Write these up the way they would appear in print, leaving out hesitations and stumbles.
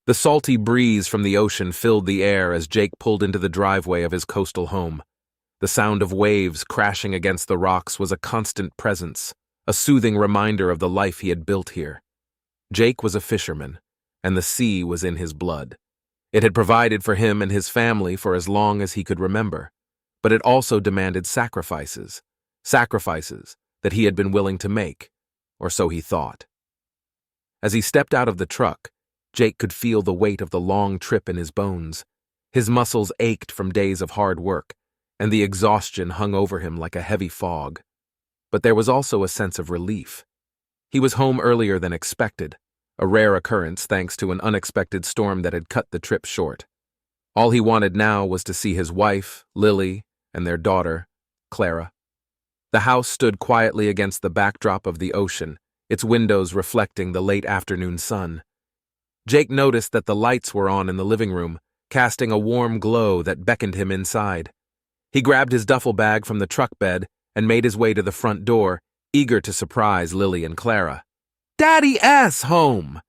The salty breeze from the ocean filled the air as Jake pulled into the driveway of his coastal home. The sound of waves crashing against the rocks was a constant presence, a soothing reminder of the life he had built here. Jake was a fisherman, and the sea was in his blood. It had provided for him and his family for as long as he could remember, but it also demanded sacrifices that he had been willing to make, or so he thought. As he stepped out of the truck, Jake could feel the weight of the long trip in his bones. His muscles ached from days of hard work, and the exhaustion hung over him like a heavy fog. But there was also a sense of relief. He was home earlier than expected, a rare occurrence thanks to an unexpected storm that had cut the trip short. All he wanted now was to see his wife, Lily, and their daughter, Clara. The house stood quietly against the backdrop of the ocean, its windows reflecting the late afternoon sun. Jake noticed that the lights were on in the living room, casting a warm glow that beckoned him inside. He grabbed his duffel bag from the truck bed and made his way to the front door, eager to surprise Lily and Clara. "Daddy S. home!"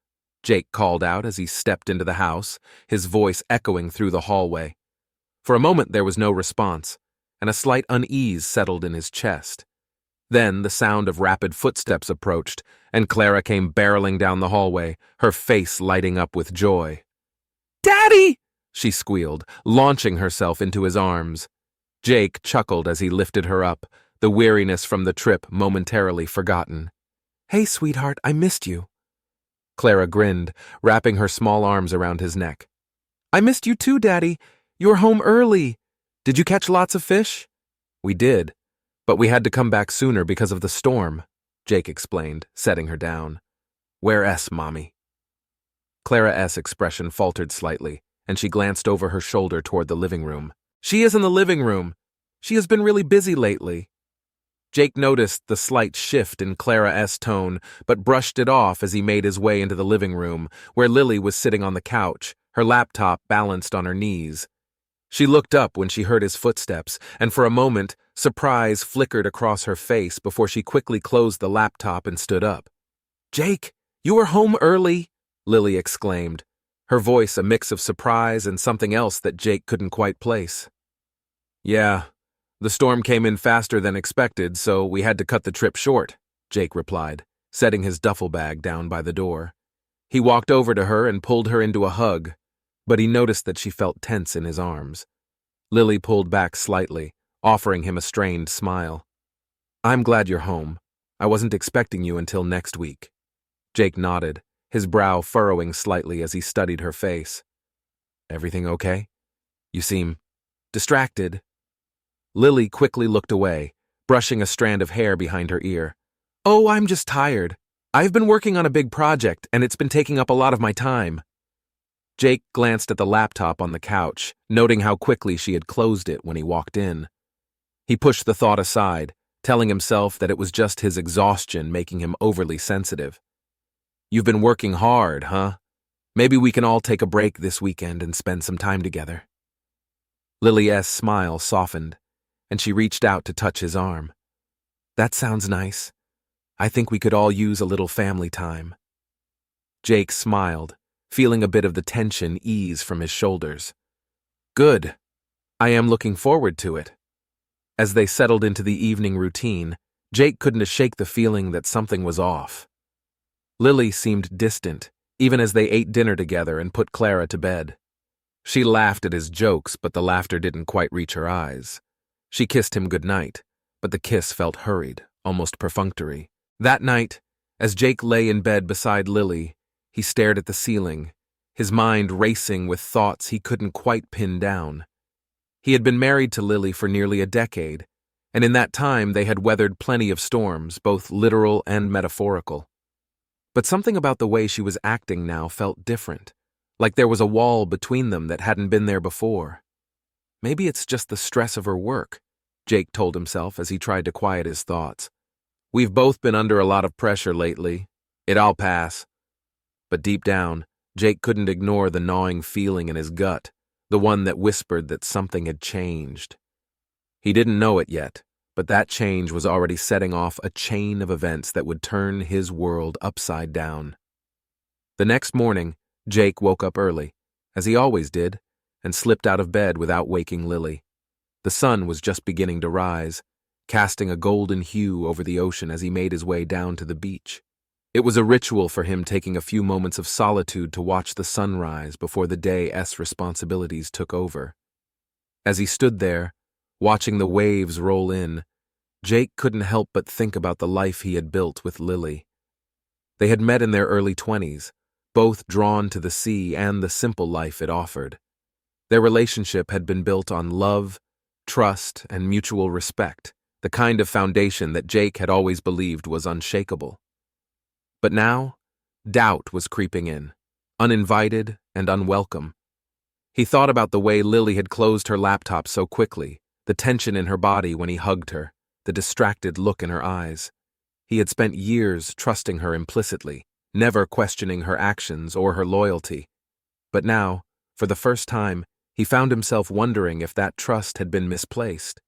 Jake called out as he stepped into the house, his voice echoing through the hallway. For a moment there was no response, and a slight unease settled in his chest. Then the sound of rapid footsteps approached, and Clara came barreling down the hallway, her face lighting up with joy. "Daddy!" she squealed, launching herself into his arms. Jake chuckled as he lifted her up, the weariness from the trip momentarily forgotten. "Hey, sweetheart, I missed you." Clara grinned, wrapping her small arms around his neck. "I missed you too, Daddy. You were home early. Did you catch lots of fish?" "We did, but we had to come back sooner because of the storm," Jake explained, setting her down. "Where S, Mommy?" Clara S' expression faltered slightly, and she glanced over her shoulder toward the living room. "She is in the living room. She has been really busy lately." Jake noticed the slight shift in Clara S' tone, but brushed it off as he made his way into the living room, where Lily was sitting on the couch, her laptop balanced on her knees. She looked up when she heard his footsteps, and for a moment, surprise flickered across her face before she quickly closed the laptop and stood up. "Jake, you were home early?" Lily exclaimed, her voice a mix of surprise and something else that Jake couldn't quite place. "Yeah, the storm came in faster than expected, so we had to cut the trip short," Jake replied, setting his duffel bag down by the door. He walked over to her and pulled her into a hug, but he noticed that she felt tense in his arms. Lily pulled back slightly, offering him a strained smile. "I'm glad you're home. I wasn't expecting you until next week." Jake nodded, his brow furrowing slightly as he studied her face. "Everything okay? You seem distracted." Lily quickly looked away, brushing a strand of hair behind her ear. "Oh, I'm just tired. I've been working on a big project, and it's been taking up a lot of my time." Jake glanced at the laptop on the couch, noting how quickly she had closed it when he walked in. He pushed the thought aside, telling himself that it was just his exhaustion making him overly sensitive. "You've been working hard, huh? Maybe we can all take a break this weekend and spend some time together." Lily S' smile softened, and she reached out to touch his arm. "That sounds nice. I think we could all use a little family time." Jake smiled, feeling a bit of the tension ease from his shoulders. "Good. I am looking forward to it." As they settled into the evening routine, Jake couldn't shake the feeling that something was off. Lily seemed distant, even as they ate dinner together and put Clara to bed. She laughed at his jokes, but the laughter didn't quite reach her eyes. She kissed him goodnight, but the kiss felt hurried, almost perfunctory. That night, as Jake lay in bed beside Lily, he stared at the ceiling, his mind racing with thoughts he couldn't quite pin down. He had been married to Lily for nearly a decade, and in that time they had weathered plenty of storms, both literal and metaphorical. But something about the way she was acting now felt different, like there was a wall between them that hadn't been there before. Maybe it's just the stress of her work, Jake told himself as he tried to quiet his thoughts. "We've both been under a lot of pressure lately. It'll pass." But deep down, Jake couldn't ignore the gnawing feeling in his gut, the one that whispered that something had changed. He didn't know it yet, but that change was already setting off a chain of events that would turn his world upside down. The next morning, Jake woke up early, as he always did, and slipped out of bed without waking Lily. The sun was just beginning to rise, casting a golden hue over the ocean as he made his way down to the beach. It was a ritual for him, taking a few moments of solitude to watch the sunrise before the day's responsibilities took over. As he stood there, watching the waves roll in, Jake couldn't help but think about the life he had built with Lily. They had met in their early 20s, both drawn to the sea and the simple life it offered. Their relationship had been built on love, trust, and mutual respect, the kind of foundation that Jake had always believed was unshakable. But now, doubt was creeping in, uninvited and unwelcome. He thought about the way Lily had closed her laptop so quickly, the tension in her body when he hugged her, the distracted look in her eyes. He had spent years trusting her implicitly, never questioning her actions or her loyalty. But now, for the first time, he found himself wondering if that trust had been misplaced.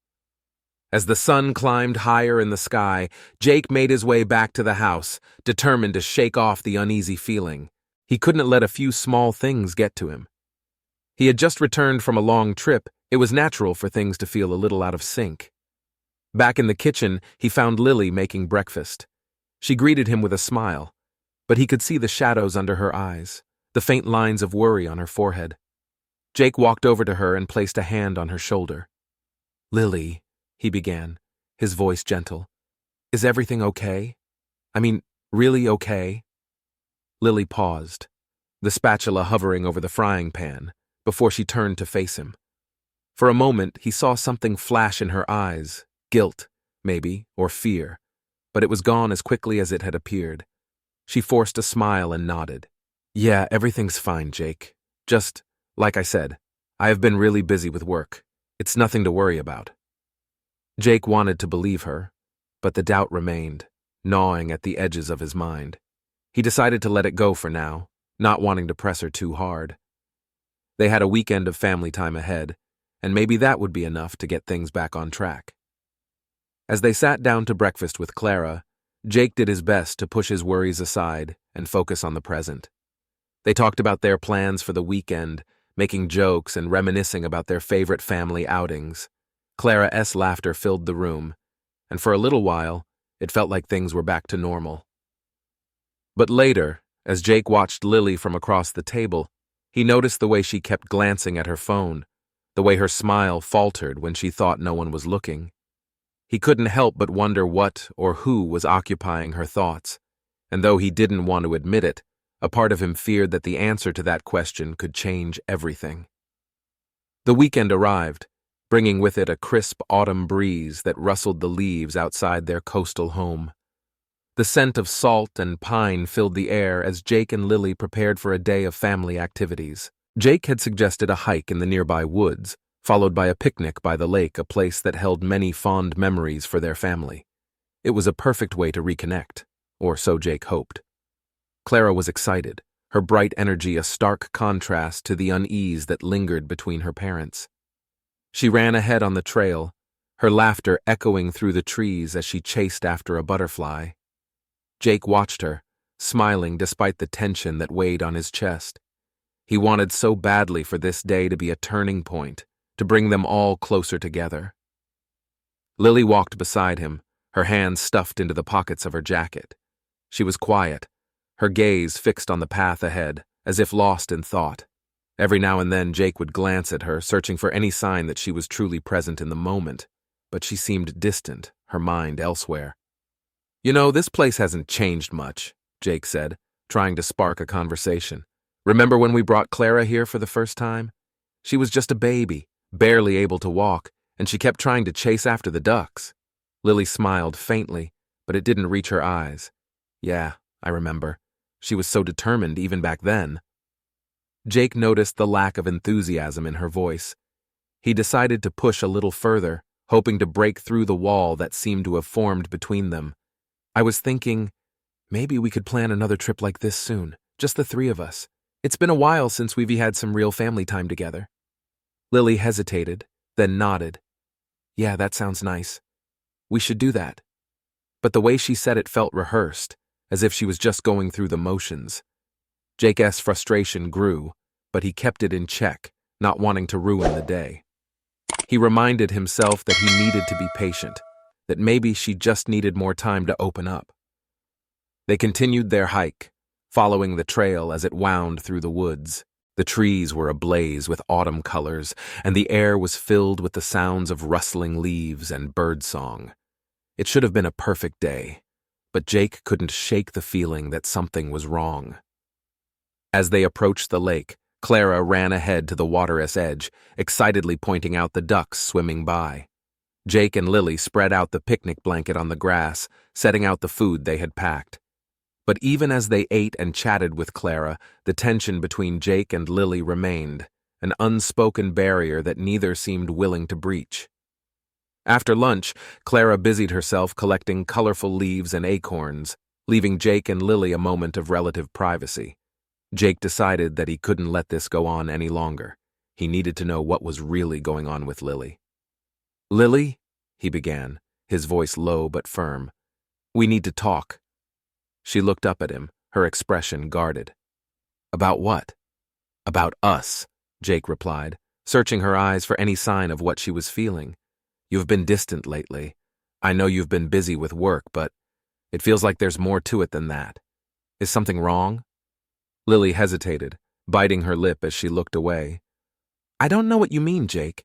As the sun climbed higher in the sky, Jake made his way back to the house, determined to shake off the uneasy feeling. He couldn't let a few small things get to him. He had just returned from a long trip. It was natural for things to feel a little out of sync. Back in the kitchen, he found Lily making breakfast. She greeted him with a smile, but he could see the shadows under her eyes, the faint lines of worry on her forehead. Jake walked over to her and placed a hand on her shoulder. "Lily," he began, his voice gentle. "Is everything okay? I mean, really okay?" Lily paused, the spatula hovering over the frying pan, before she turned to face him. For a moment, he saw something flash in her eyes, guilt, maybe, or fear, but it was gone as quickly as it had appeared. She forced a smile and nodded. "Yeah, everything's fine, Jake. Just, like I said, I have been really busy with work. It's nothing to worry about." Jake wanted to believe her, but the doubt remained, gnawing at the edges of his mind. He decided to let it go for now, not wanting to press her too hard. They had a weekend of family time ahead, and maybe that would be enough to get things back on track. As they sat down to breakfast with Clara, Jake did his best to push his worries aside and focus on the present. They talked about their plans for the weekend, making jokes and reminiscing about their favorite family outings. Clara's laughter filled the room, and for a little while, it felt like things were back to normal. But later, as Jake watched Lily from across the table, he noticed the way she kept glancing at her phone, the way her smile faltered when she thought no one was looking. He couldn't help but wonder what or who was occupying her thoughts, and though he didn't want to admit it, a part of him feared that the answer to that question could change everything. The weekend arrived, bringing with it a crisp autumn breeze that rustled the leaves outside their coastal home. The scent of salt and pine filled the air as Jake and Lily prepared for a day of family activities. Jake had suggested a hike in the nearby woods, followed by a picnic by the lake, a place that held many fond memories for their family. It was a perfect way to reconnect, or so Jake hoped. Clara was excited, her bright energy a stark contrast to the unease that lingered between her parents. She ran ahead on the trail, her laughter echoing through the trees as she chased after a butterfly. Jake watched her, smiling despite the tension that weighed on his chest. He wanted so badly for this day to be a turning point, to bring them all closer together. Lily walked beside him, her hands stuffed into the pockets of her jacket. She was quiet, her gaze fixed on the path ahead, as if lost in thought. Every now and then Jake would glance at her, searching for any sign that she was truly present in the moment, but she seemed distant, her mind elsewhere. "You know, this place hasn't changed much," Jake said, trying to spark a conversation. "Remember when we brought Clara here for the first time? She was just a baby, barely able to walk, and she kept trying to chase after the ducks." Lily smiled faintly, but it didn't reach her eyes. "Yeah, I remember. She was so determined even back then." Jake noticed the lack of enthusiasm in her voice. He decided to push a little further, hoping to break through the wall that seemed to have formed between them. "I was thinking, maybe we could plan another trip like this soon, just the three of us. It's been a while since we've had some real family time together." Lily hesitated, then nodded. "Yeah, that sounds nice. We should do that." But the way she said it felt rehearsed, as if she was just going through the motions. Jake's frustration grew, but he kept it in check, not wanting to ruin the day. He reminded himself that he needed to be patient, that maybe she just needed more time to open up. They continued their hike, following the trail as it wound through the woods. The trees were ablaze with autumn colors, and the air was filled with the sounds of rustling leaves and birdsong. It should have been a perfect day, but Jake couldn't shake the feeling that something was wrong. As they approached the lake, Clara ran ahead to the water's edge, excitedly pointing out the ducks swimming by. Jake and Lily spread out the picnic blanket on the grass, setting out the food they had packed. But even as they ate and chatted with Clara, the tension between Jake and Lily remained, an unspoken barrier that neither seemed willing to breach. After lunch, Clara busied herself collecting colorful leaves and acorns, leaving Jake and Lily a moment of relative privacy. Jake decided that he couldn't let this go on any longer. He needed to know what was really going on with Lily. "Lily," he began, his voice low but firm, "we need to talk." She looked up at him, her expression guarded. "About what?" "About us," Jake replied, searching her eyes for any sign of what she was feeling. "You've been distant lately. I know you've been busy with work, but it feels like there's more to it than that. Is something wrong?" Lily hesitated, biting her lip as she looked away. "I don't know what you mean, Jake.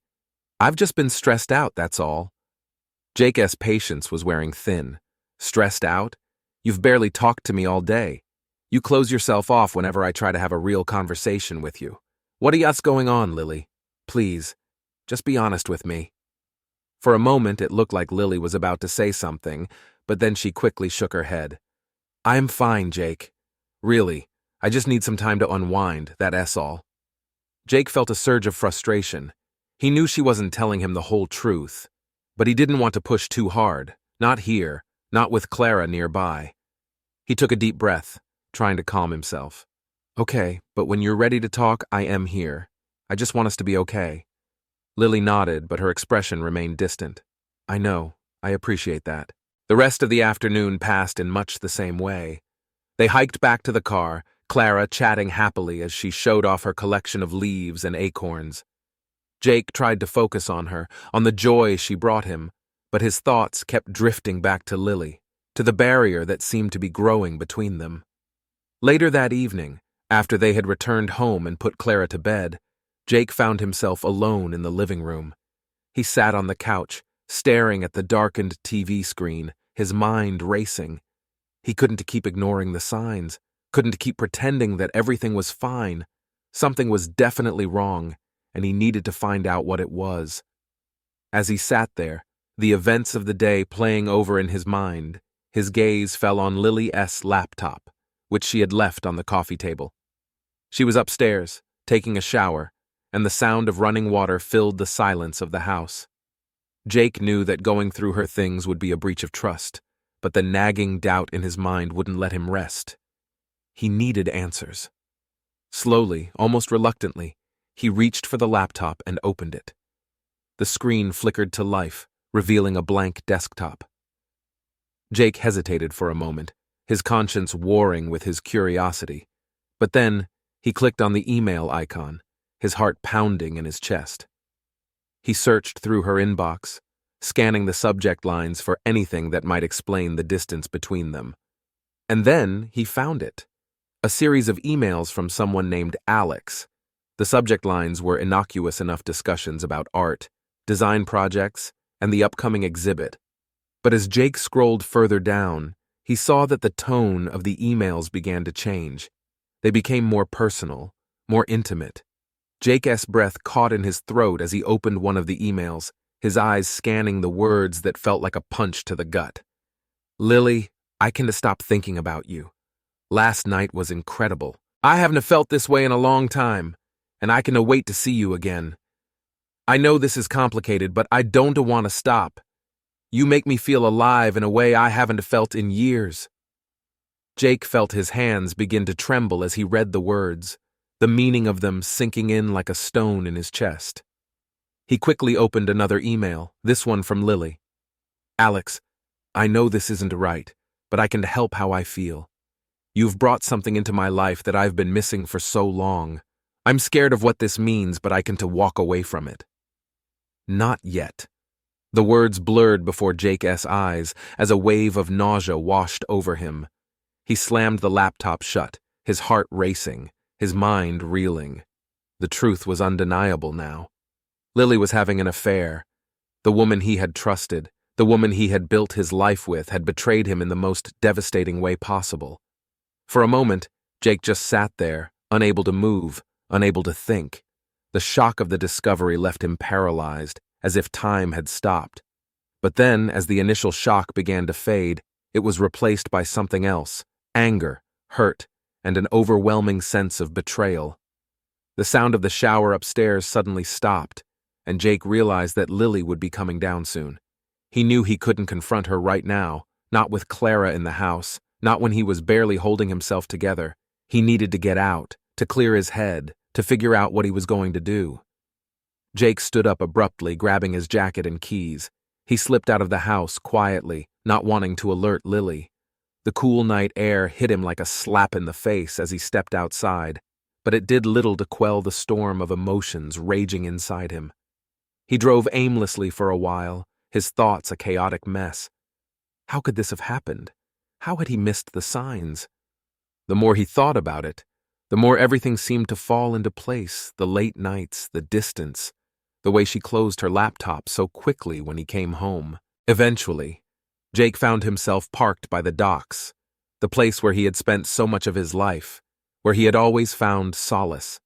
I've just been stressed out, that's all." Jake's patience was wearing thin. "Stressed out? You've barely talked to me all day. You close yourself off whenever I try to have a real conversation with you. What are y'all's going on, Lily? Please, just be honest with me." For a moment, it looked like Lily was about to say something, but then she quickly shook her head. "I'm fine, Jake. Really, I just need some time to unwind, that's all." Jake felt a surge of frustration. He knew she wasn't telling him the whole truth, but he didn't want to push too hard, not here, not with Clara nearby. He took a deep breath, trying to calm himself. "Okay, but when you're ready to talk, I am here. I just want us to be okay." Lily nodded, but her expression remained distant. "I know. I appreciate that." The rest of the afternoon passed in much the same way. They hiked back to the car, Clara chatting happily as she showed off her collection of leaves and acorns. Jake tried to focus on her, on the joy she brought him, but his thoughts kept drifting back to Lily, to the barrier that seemed to be growing between them. Later that evening, after they had returned home and put Clara to bed, Jake found himself alone in the living room. He sat on the couch, staring at the darkened TV screen, his mind racing. He couldn't keep ignoring the signs, couldn't keep pretending that everything was fine. Something was definitely wrong, and he needed to find out what it was. As he sat there, the events of the day playing over in his mind, his gaze fell on Lily's laptop, which she had left on the coffee table. She was upstairs, taking a shower, and the sound of running water filled the silence of the house. Jake knew that going through her things would be a breach of trust, but the nagging doubt in his mind wouldn't let him rest. He needed answers. Slowly, almost reluctantly, he reached for the laptop and opened it. The screen flickered to life, revealing a blank desktop. Jake hesitated for a moment, his conscience warring with his curiosity. But then, he clicked on the email icon, his heart pounding in his chest. He searched through her inbox, scanning the subject lines for anything that might explain the distance between them. And then he found it. A series of emails from someone named Alex. The subject lines were innocuous enough discussions about art, design projects, and the upcoming exhibit. But as Jake scrolled further down, he saw that the tone of the emails began to change. They became more personal, more intimate. Jake's breath caught in his throat as he opened one of the emails, his eyes scanning the words that felt like a punch to the gut. "Lily, I can't stop thinking about you. Last night was incredible. I haven't felt this way in a long time, and I can't wait to see you again. I know this is complicated, but I don't want to stop. You make me feel alive in a way I haven't felt in years." Jake felt his hands begin to tremble as he read the words, the meaning of them sinking in like a stone in his chest. He quickly opened another email, this one from Lily. "Alex, I know this isn't right, but I can help how I feel. You've brought something into my life that I've been missing for so long. I'm scared of what this means, but I can to walk away from it." "Not yet." The words blurred before Jake's eyes as a wave of nausea washed over him. He slammed the laptop shut, his heart racing, his mind reeling. The truth was undeniable now. Lily was having an affair. The woman he had trusted, the woman he had built his life with, had betrayed him in the most devastating way possible. For a moment, Jake just sat there, unable to move, unable to think. The shock of the discovery left him paralyzed, as if time had stopped. But then, as the initial shock began to fade, it was replaced by something else: anger, hurt, and an overwhelming sense of betrayal. The sound of the shower upstairs suddenly stopped, and Jake realized that Lily would be coming down soon. He knew he couldn't confront her right now, not with Clara in the house, not when he was barely holding himself together. He needed to get out, to clear his head, to figure out what he was going to do. Jake stood up abruptly, grabbing his jacket and keys. He slipped out of the house quietly, not wanting to alert Lily. The cool night air hit him like a slap in the face as he stepped outside, but it did little to quell the storm of emotions raging inside him. He drove aimlessly for a while, his thoughts a chaotic mess. How could this have happened? How had he missed the signs? The more he thought about it, the more everything seemed to fall into place: the late nights, the distance, the way she closed her laptop so quickly when he came home. Eventually, Jake found himself parked by the docks, the place where he had spent so much of his life, where he had always found solace.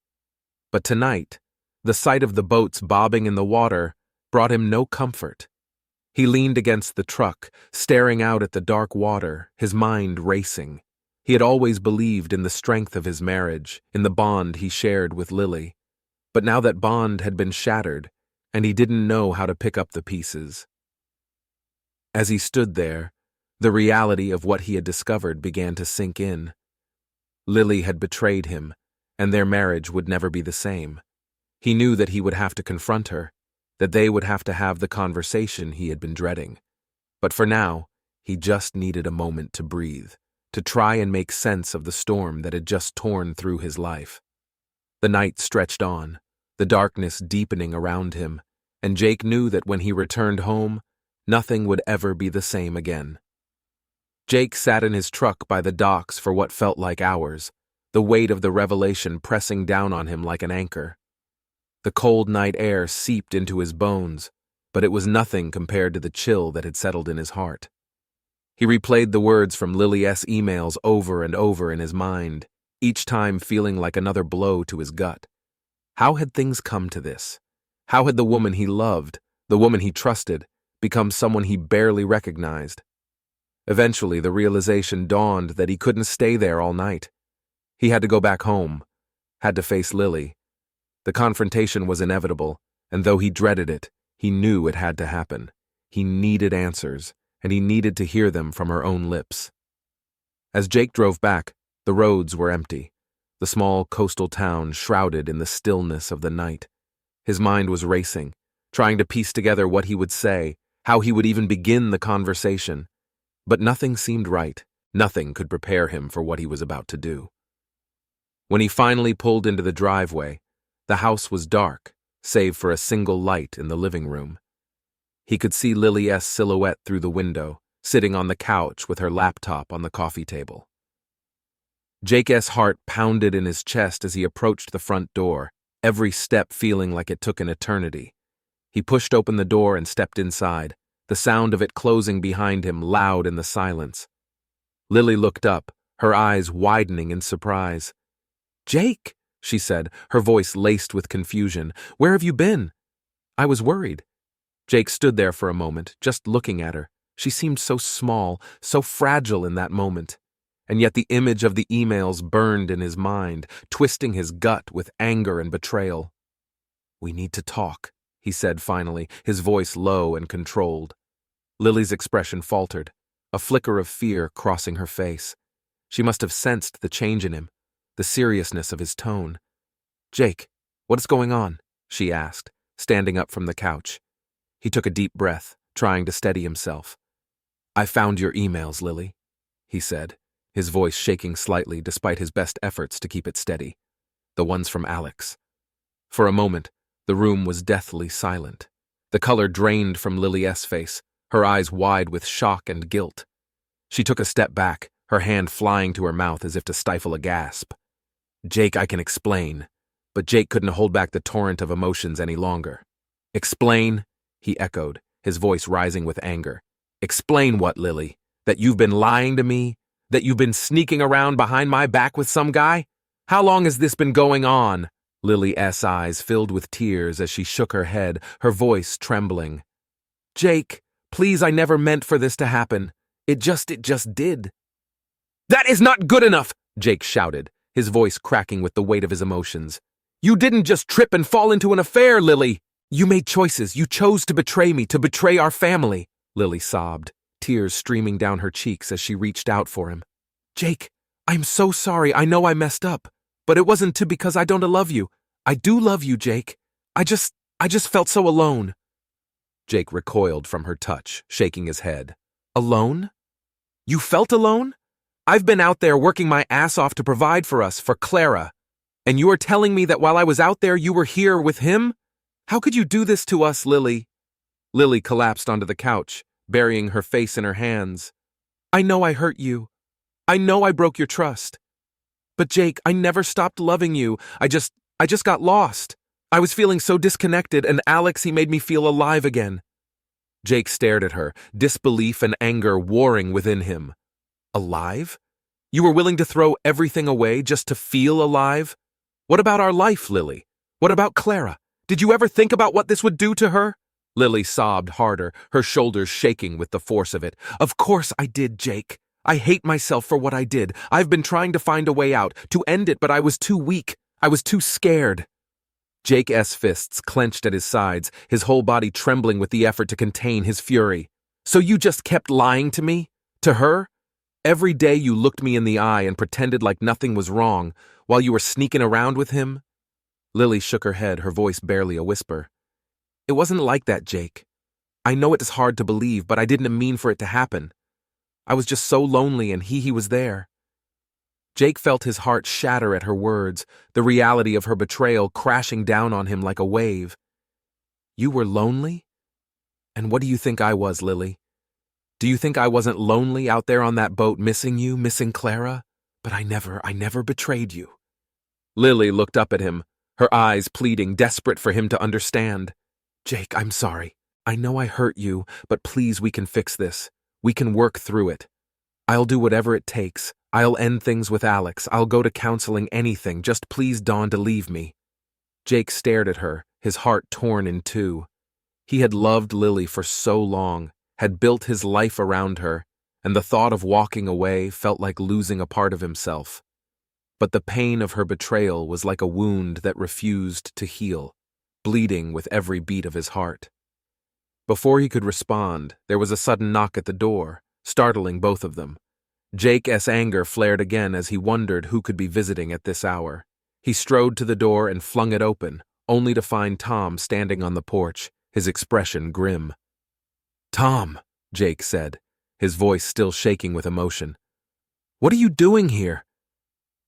But tonight, the sight of the boats bobbing in the water brought him no comfort. He leaned against the truck, staring out at the dark water, his mind racing. He had always believed in the strength of his marriage, in the bond he shared with Lily. But now that bond had been shattered, and he didn't know how to pick up the pieces. As he stood there, the reality of what he had discovered began to sink in. Lily had betrayed him, and their marriage would never be the same. He knew that he would have to confront her, that they would have to have the conversation he had been dreading. But for now, he just needed a moment to breathe, to try and make sense of the storm that had just torn through his life. The night stretched on, the darkness deepening around him, and Jake knew that when he returned home, nothing would ever be the same again. Jake sat in his truck by the docks for what felt like hours, the weight of the revelation pressing down on him like an anchor. The cold night air seeped into his bones, but it was nothing compared to the chill that had settled in his heart. He replayed the words from Lily's emails over and over in his mind, each time feeling like another blow to his gut. How had things come to this? How had the woman he loved, the woman he trusted, become someone he barely recognized? Eventually, the realization dawned that he couldn't stay there all night. He had to go back home, had to face Lily. The confrontation was inevitable, and though he dreaded it, he knew it had to happen. He needed answers, and he needed to hear them from her own lips. As Jake drove back, the roads were empty, the small coastal town shrouded in the stillness of the night. His mind was racing, trying to piece together what he would say, how he would even begin the conversation. But nothing seemed right. Nothing could prepare him for what he was about to do. When he finally pulled into the driveway, the house was dark, save for a single light in the living room. He could see Lily's silhouette through the window, sitting on the couch with her laptop on the coffee table. Jake's heart pounded in his chest as he approached the front door, every step feeling like it took an eternity. He pushed open the door and stepped inside, the sound of it closing behind him loud in the silence. Lily looked up, her eyes widening in surprise. "Jake," she said, her voice laced with confusion. "Where have you been?" "I was worried." Jake stood there for a moment, just looking at her. She seemed so small, so fragile in that moment. And yet the image of the emails burned in his mind, twisting his gut with anger and betrayal. "We need to talk," he said finally, his voice low and controlled. Lily's expression faltered, a flicker of fear crossing her face. She must have sensed the change in him, the seriousness of his tone. "Jake, what is going on?" she asked, standing up from the couch. He took a deep breath, trying to steady himself. "I found your emails, Lily," he said. his voice shaking slightly despite his best efforts to keep it steady. The ones from Alex. For a moment, the room was deathly silent. The color drained from Lily S.'s face, her eyes wide with shock and guilt. She took a step back, her hand flying to her mouth as if to stifle a gasp. "Jake, I can explain." But Jake couldn't hold back the torrent of emotions any longer. "Explain?" he echoed, his voice rising with anger. "Explain what, Lily? That you've been lying to me? That you've been sneaking around behind my back with some guy? How long has this been going on?" Lily S.'s eyes filled with tears as she shook her head, her voice trembling. "Jake, please, I never meant for this to happen. It just did." "That is not good enough!" Jake shouted, his voice cracking with the weight of his emotions. "You didn't just trip and fall into an affair, Lily! You made choices. You chose to betray me, to betray our family," Lily sobbed, tears streaming down her cheeks as she reached out for him. "Jake, I'm so sorry. I know I messed up. But it wasn't because I don't love you. I do love you, Jake. I just felt so alone." Jake recoiled from her touch, shaking his head. "Alone? You felt alone? I've been out there working my ass off to provide for us, for Clara. And you are telling me that while I was out there, you were here with him? How could you do this to us, Lily?" Lily collapsed onto the couch, burying her face in her hands. "I know I hurt you. I know I broke your trust. But Jake, I never stopped loving you. I just got lost. I was feeling so disconnected, and Alex, he made me feel alive again." Jake stared at her, disbelief and anger warring within him. "Alive? You were willing to throw everything away just to feel alive? What about our life, Lily? What about Clara? Did you ever think about what this would do to her?" Lily sobbed harder, her shoulders shaking with the force of it. "Of course I did, Jake. I hate myself for what I did. I've been trying to find a way out, to end it, but I was too weak. I was too scared." Jake S. fists clenched at his sides, his whole body trembling with the effort to contain his fury. "So you just kept lying to me? To her? Every day you looked me in the eye and pretended like nothing was wrong, while you were sneaking around with him?" Lily shook her head, her voice barely a whisper. "It wasn't like that, Jake. I know it is hard to believe, but I didn't mean for it to happen. I was just so lonely, and he was there." Jake felt his heart shatter at her words, the reality of her betrayal crashing down on him like a wave. "You were lonely? And what do you think I was, Lily? Do you think I wasn't lonely out there on that boat missing you, missing Clara? But I never betrayed you." Lily looked up at him, her eyes pleading, desperate for him to understand. "Jake, I'm sorry. I know I hurt you, but please, we can fix this. We can work through it. I'll do whatever it takes. I'll end things with Alex. I'll go to counseling, anything. Just please, Dawn, to leave me." Jake stared at her, his heart torn in two. He had loved Lily for so long, had built his life around her, and the thought of walking away felt like losing a part of himself. But the pain of her betrayal was like a wound that refused to heal, bleeding with every beat of his heart. Before he could respond, there was a sudden knock at the door, startling both of them. Jake's anger flared again as he wondered who could be visiting at this hour. He strode to the door and flung it open, only to find Tom standing on the porch, his expression grim. "Tom," Jake said, his voice still shaking with emotion. "What are you doing here?"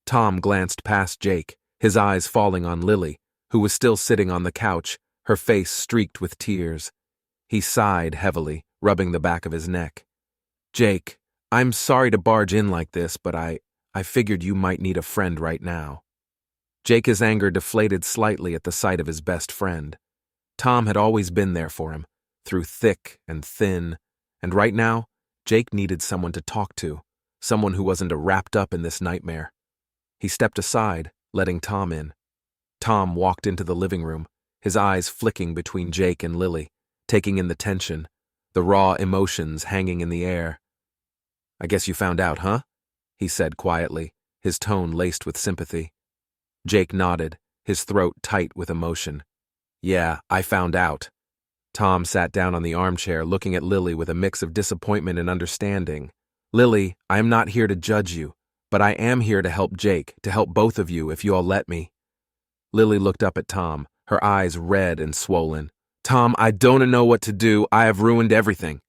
Tom glanced past Jake, his eyes falling on Lily, who was still sitting on the couch, her face streaked with tears. He sighed heavily, rubbing the back of his neck. "Jake, I'm sorry to barge in like this, but I figured you might need a friend right now." Jake's anger deflated slightly at the sight of his best friend. Tom had always been there for him, through thick and thin, and right now, Jake needed someone to talk to, someone who wasn't wrapped up in this nightmare. He stepped aside, letting Tom in. Tom walked into the living room, his eyes flicking between Jake and Lily, taking in the tension, the raw emotions hanging in the air. "I guess you found out, huh?" he said quietly, his tone laced with sympathy. Jake nodded, his throat tight with emotion. "Yeah, I found out." Tom sat down on the armchair, looking at Lily with a mix of disappointment and understanding. "Lily, I am not here to judge you, but I am here to help Jake, to help both of you if you all let me." Lily looked up at Tom, her eyes red and swollen. "Tom, I don't know what to do. I have ruined everything."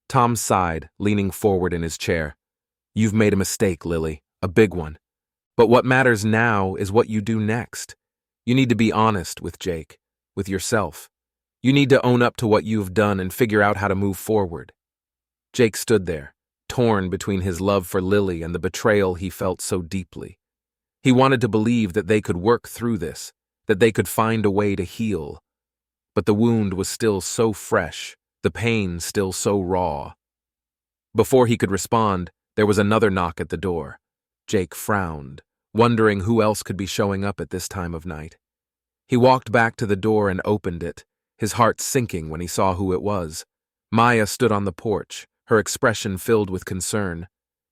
Tom sighed, leaning forward in his chair. You've made a mistake, Lily, a big one. But what matters now is what you do next. You need to be honest with Jake, with yourself. You need to own up to what you've done and figure out how to move forward. Jake stood there, torn between his love for Lily and the betrayal he felt so deeply. He wanted to believe that they could work through this, that they could find a way to heal. But the wound was still so fresh, the pain still so raw. Before he could respond, there was another knock at the door. Jake frowned, wondering who else could be showing up at this time of night. He walked back to the door and opened it, his heart sinking when he saw who it was. Maya stood on the porch, her expression filled with concern.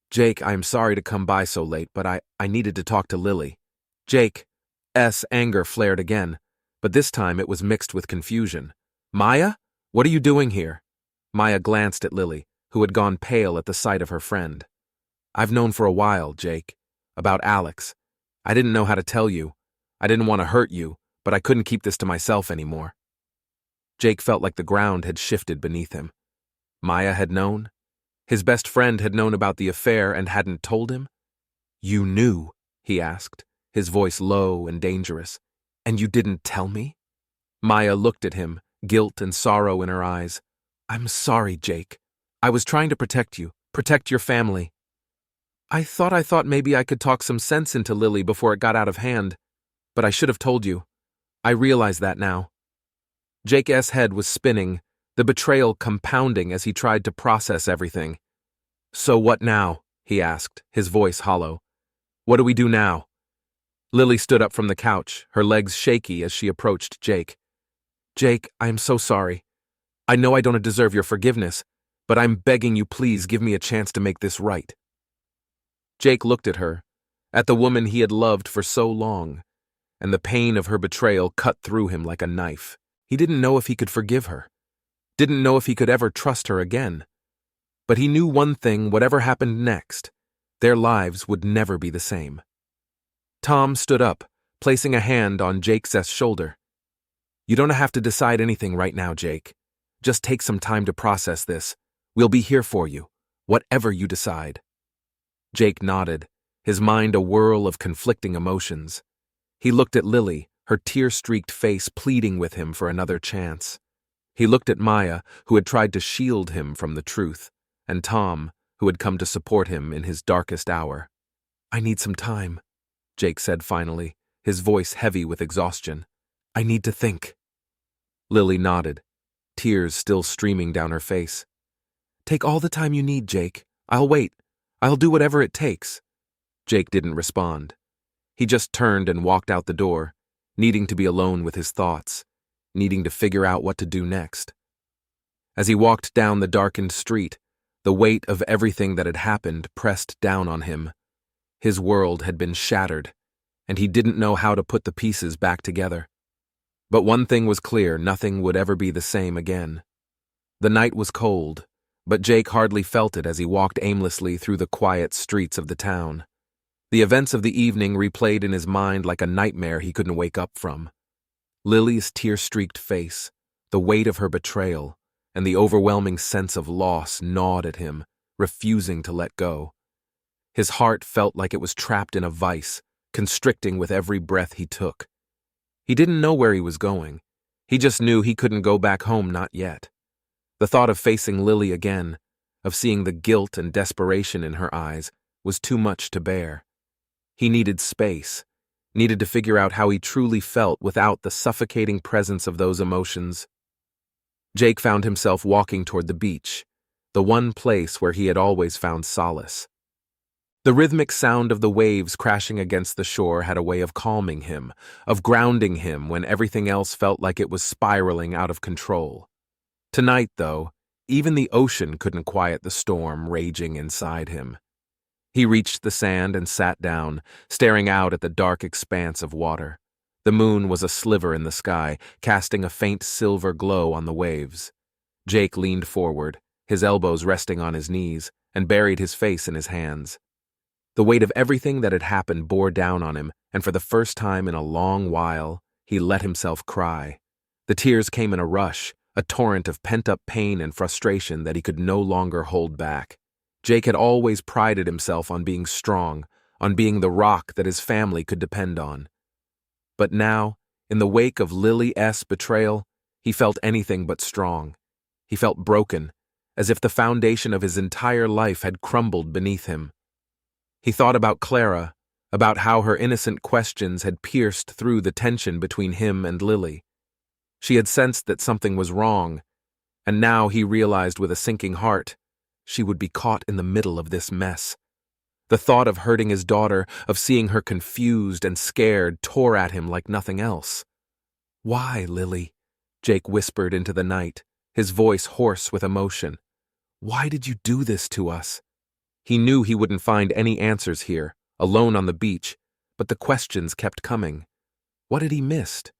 "Jake, I'm sorry to come by so late, but I needed to talk to Lily." Jake's anger flared again, but this time it was mixed with confusion. "Maya? What are you doing here?" Maya glanced at Lily, who had gone pale at the sight of her friend. "I've known for a while, Jake, about Alex. I didn't know how to tell you. I didn't want to hurt you, but I couldn't keep this to myself anymore." Jake felt like the ground had shifted beneath him. Maya had known? His best friend had known about the affair and hadn't told him? "You knew?" he asked, his voice low and dangerous. "And you didn't tell me?" Maya looked at him, guilt and sorrow in her eyes. "I'm sorry, Jake. I was trying to protect you, protect your family. I thought maybe I could talk some sense into Lily before it got out of hand, but I should have told you. I realize that now." Jake's head was spinning, the betrayal compounding as he tried to process everything. "So what now?" he asked, his voice hollow. "What do we do now?" Lily stood up from the couch, her legs shaky as she approached Jake. "Jake, I am so sorry. I know I don't deserve your forgiveness, but I'm begging you, please give me a chance to make this right." Jake looked at her, at the woman he had loved for so long, and the pain of her betrayal cut through him like a knife. He didn't know if he could forgive her, didn't know if he could ever trust her again. But he knew one thing: whatever happened next, their lives would never be the same. Tom stood up, placing a hand on Jake's shoulder. "You don't have to decide anything right now, Jake. Just take some time to process this. We'll be here for you, whatever you decide." Jake nodded, his mind a whirl of conflicting emotions. He looked at Lily, her tear-streaked face pleading with him for another chance. He looked at Maya, who had tried to shield him from the truth, and Tom, who had come to support him in his darkest hour. "I need some time," Jake said finally, his voice heavy with exhaustion. "I need to think." Lily nodded, tears still streaming down her face. "Take all the time you need, Jake. I'll wait. I'll do whatever it takes." Jake didn't respond. He just turned and walked out the door, needing to be alone with his thoughts, needing to figure out what to do next. As he walked down the darkened street, the weight of everything that had happened pressed down on him. His world had been shattered, and he didn't know how to put the pieces back together. But one thing was clear: nothing would ever be the same again. The night was cold, but Jake hardly felt it as he walked aimlessly through the quiet streets of the town. The events of the evening replayed in his mind like a nightmare he couldn't wake up from. Lily's tear-streaked face, the weight of her betrayal, and the overwhelming sense of loss gnawed at him, refusing to let go. His heart felt like it was trapped in a vice, constricting with every breath he took. He didn't know where he was going. He just knew he couldn't go back home, not yet. The thought of facing Lily again, of seeing the guilt and desperation in her eyes, was too much to bear. He needed space, needed to figure out how he truly felt without the suffocating presence of those emotions. Jake found himself walking toward the beach, the one place where he had always found solace. The rhythmic sound of the waves crashing against the shore had a way of calming him, of grounding him when everything else felt like it was spiraling out of control. Tonight, though, even the ocean couldn't quiet the storm raging inside him. He reached the sand and sat down, staring out at the dark expanse of water. The moon was a sliver in the sky, casting a faint silver glow on the waves. Jake leaned forward, his elbows resting on his knees, and buried his face in his hands. The weight of everything that had happened bore down on him, and for the first time in a long while, he let himself cry. The tears came in a rush, a torrent of pent-up pain and frustration that he could no longer hold back. Jake had always prided himself on being strong, on being the rock that his family could depend on. But now, in the wake of Lily's betrayal, he felt anything but strong. He felt broken, as if the foundation of his entire life had crumbled beneath him. He thought about Clara, about how her innocent questions had pierced through the tension between him and Lily. She had sensed that something was wrong, and now he realized with a sinking heart, she would be caught in the middle of this mess. The thought of hurting his daughter, of seeing her confused and scared, tore at him like nothing else. "Why, Lily?" Jake whispered into the night, his voice hoarse with emotion. "Why did you do this to us?" He knew he wouldn't find any answers here, alone on the beach, but the questions kept coming. What had he missed?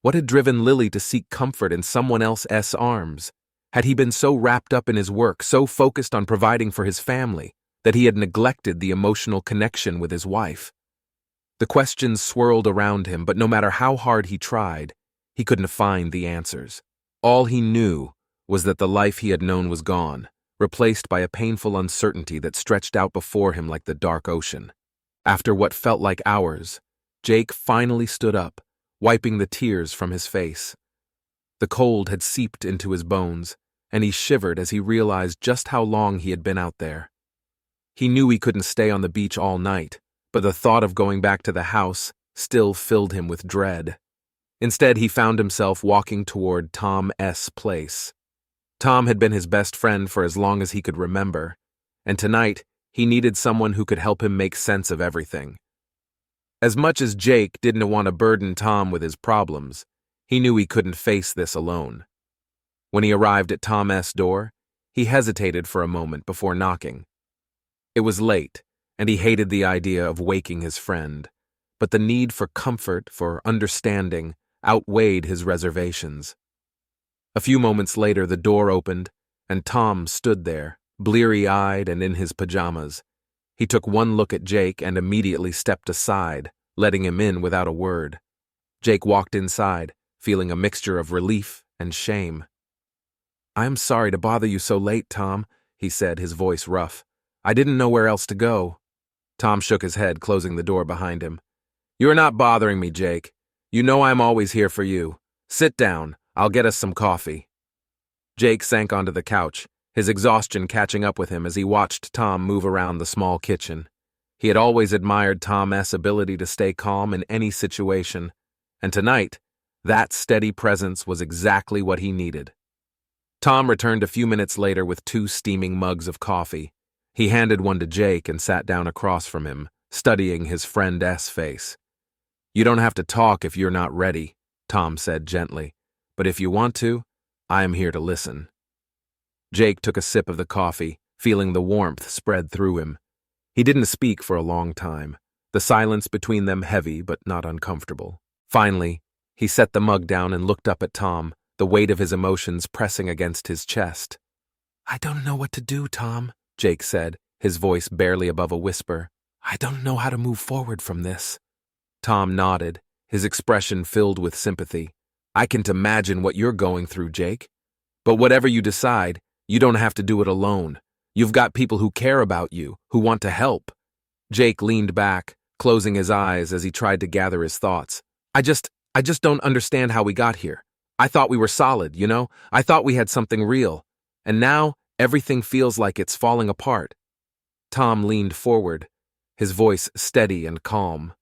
What had driven Lily to seek comfort in someone else's arms? Had he been so wrapped up in his work, so focused on providing for his family, that he had neglected the emotional connection with his wife? The questions swirled around him, but no matter how hard he tried, he couldn't find the answers. All he knew was that the life he had known was gone, replaced by a painful uncertainty that stretched out before him like the dark ocean. After what felt like hours, Jake finally stood up, wiping the tears from his face. The cold had seeped into his bones, and he shivered as he realized just how long he had been out there. He knew he couldn't stay on the beach all night, but the thought of going back to the house still filled him with dread. Instead, he found himself walking toward Tom's place. Tom had been his best friend for as long as he could remember, and tonight he needed someone who could help him make sense of everything. As much as Jake didn't want to burden Tom with his problems, he knew he couldn't face this alone. When he arrived at Tom's door, he hesitated for a moment before knocking. It was late, and he hated the idea of waking his friend, but the need for comfort, for understanding, outweighed his reservations. A few moments later, the door opened, and Tom stood there, bleary-eyed and in his pajamas. He took one look at Jake and immediately stepped aside, letting him in without a word. Jake walked inside, feeling a mixture of relief and shame. "I'm sorry to bother you so late, Tom," he said, his voice rough. "I didn't know where else to go." Tom shook his head, closing the door behind him. "You're not bothering me, Jake. You know I'm always here for you. Sit down. I'll get us some coffee." Jake sank onto the couch, his exhaustion catching up with him as he watched Tom move around the small kitchen. He had always admired Tom's ability to stay calm in any situation, and tonight, that steady presence was exactly what he needed. Tom returned a few minutes later with 2 steaming mugs of coffee. He handed one to Jake and sat down across from him, studying his friend's face. "You don't have to talk if you're not ready," Tom said gently, "but if you want to, I am here to listen." Jake took a sip of the coffee, feeling the warmth spread through him. He didn't speak for a long time, the silence between them heavy but not uncomfortable. Finally, he set the mug down and looked up at Tom, the weight of his emotions pressing against his chest. "I don't know what to do, Tom," Jake said, his voice barely above a whisper. "I don't know how to move forward from this." Tom nodded, his expression filled with sympathy. "I can't imagine what you're going through, Jake. But whatever you decide, you don't have to do it alone. You've got people who care about you, who want to help." Jake leaned back, closing his eyes as he tried to gather his thoughts. I just don't understand how we got here. I thought we were solid, you know? I thought we had something real. And now, everything feels like it's falling apart." Tom leaned forward, his voice steady and calm.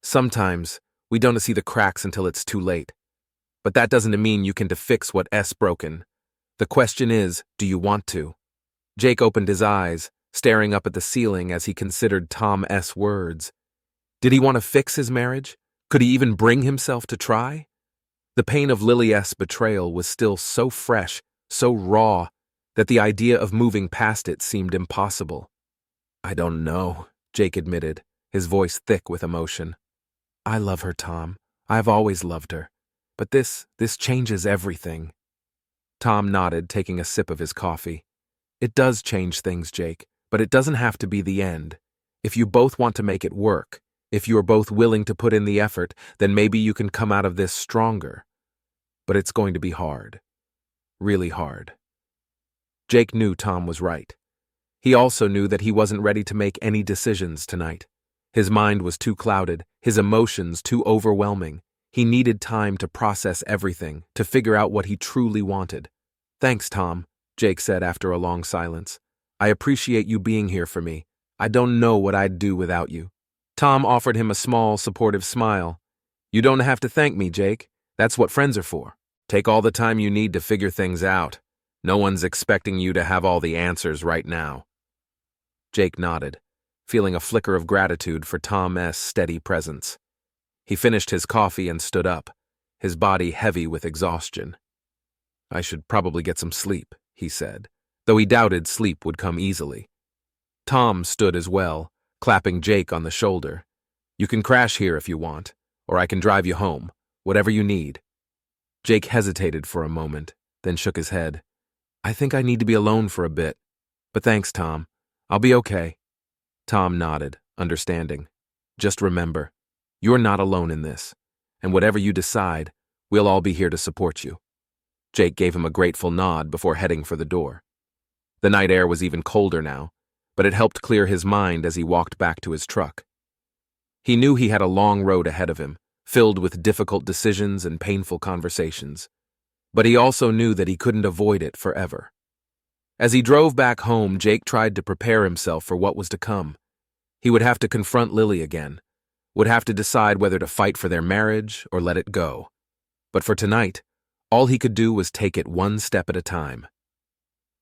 "Sometimes, we don't see the cracks until it's too late. But that doesn't mean you can fix what's broken. The question is, do you want to?" Jake opened his eyes, staring up at the ceiling as he considered Tom's words. Did he want to fix his marriage? Could he even bring himself to try? The pain of Lily's betrayal was still so fresh, so raw, that the idea of moving past it seemed impossible. "I don't know," Jake admitted, his voice thick with emotion. "I love her, Tom. I've always loved her. But this changes everything." Tom nodded, taking a sip of his coffee. "It does change things, Jake, but it doesn't have to be the end. If you both want to make it work, if you are both willing to put in the effort, then maybe you can come out of this stronger. But it's going to be hard. Really hard." Jake knew Tom was right. He also knew that he wasn't ready to make any decisions tonight. His mind was too clouded, his emotions too overwhelming. He needed time to process everything, to figure out what he truly wanted. "Thanks, Tom," Jake said after a long silence. "I appreciate you being here for me. I don't know what I'd do without you." Tom offered him a small, supportive smile. "You don't have to thank me, Jake. That's what friends are for. Take all the time you need to figure things out. No one's expecting you to have all the answers right now." Jake nodded, feeling a flicker of gratitude for Tom's steady presence. He finished his coffee and stood up, his body heavy with exhaustion. "I should probably get some sleep," he said, though he doubted sleep would come easily. Tom stood as well, clapping Jake on the shoulder. "You can crash here if you want, or I can drive you home, whatever you need." Jake hesitated for a moment, then shook his head. "I think I need to be alone for a bit, but thanks, Tom. I'll be okay." Tom nodded, understanding. "Just remember, you're not alone in this, and whatever you decide, we'll all be here to support you." Jake gave him a grateful nod before heading for the door. The night air was even colder now, but it helped clear his mind as he walked back to his truck. He knew he had a long road ahead of him, filled with difficult decisions and painful conversations. But he also knew that he couldn't avoid it forever. As he drove back home, Jake tried to prepare himself for what was to come. He would have to confront Lily again, would have to decide whether to fight for their marriage or let it go. But for tonight, all he could do was take it one step at a time.